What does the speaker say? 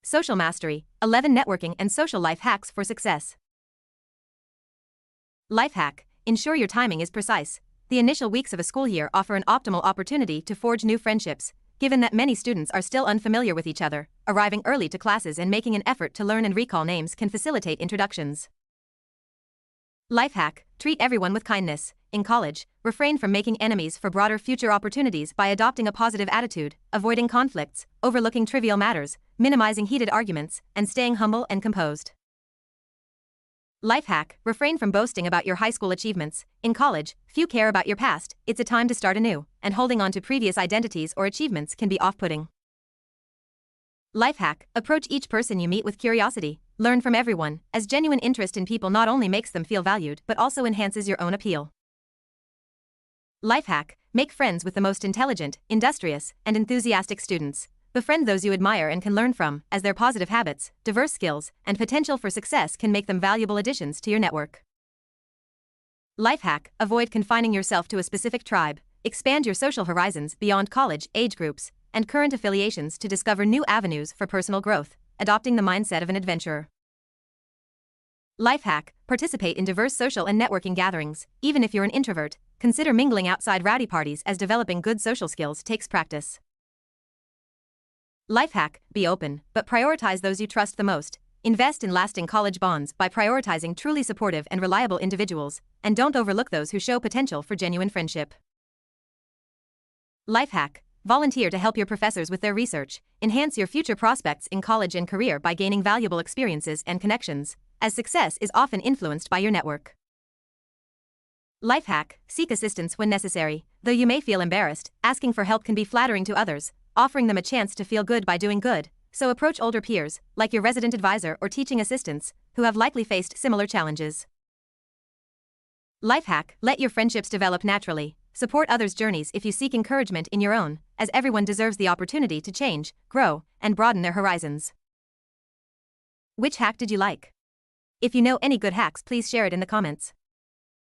Social mastery, 11 networking and social life hacks for success. Life hack, ensure your timing is precise. The initial weeks of a school year offer an optimal opportunity to forge new friendships, given that many students are still unfamiliar with each other. Arriving early to classes and making an effort to learn and recall names can facilitate introductions. Life hack, treat everyone with kindness. In college, refrain from making enemies for broader future opportunities by adopting a positive attitude, avoiding conflicts, overlooking trivial matters, minimizing heated arguments, and staying humble and composed. Life hack, refrain from boasting about your high school achievements. In college, few care about your past, it's a time to start anew, and holding on to previous identities or achievements can be off-putting. Life hack, approach each person you meet with curiosity. Learn from everyone, as genuine interest in people not only makes them feel valued but also enhances your own appeal. Life hack, make friends with the most intelligent, industrious, and enthusiastic students. Befriend those you admire and can learn from, as their positive habits, diverse skills, and potential for success can make them valuable additions to your network. Life hack, avoid confining yourself to a specific tribe. Expand your social horizons beyond college, age groups, and current affiliations to discover new avenues for personal growth, adopting the mindset of an adventurer. Life hack, participate in diverse social and networking gatherings. Even if you're an introvert, consider mingling outside rowdy parties, as developing good social skills takes practice. Life hack, be open, but prioritize those you trust the most. Invest in lasting college bonds by prioritizing truly supportive and reliable individuals, and don't overlook those who show potential for genuine friendship. Life hack, volunteer to help your professors with their research. Enhance your future prospects in college and career by gaining valuable experiences and connections, as success is often influenced by your network. Life hack, seek assistance when necessary. Though you may feel embarrassed, asking for help can be flattering to others, offering them a chance to feel good by doing good. So approach older peers, like your resident advisor or teaching assistants, who have likely faced similar challenges. Life hack, let your friendships develop naturally. Support others' journeys if you seek encouragement in your own, as everyone deserves the opportunity to change, grow, and broaden their horizons. Which hack did you like? If you know any good hacks, please share it in the comments.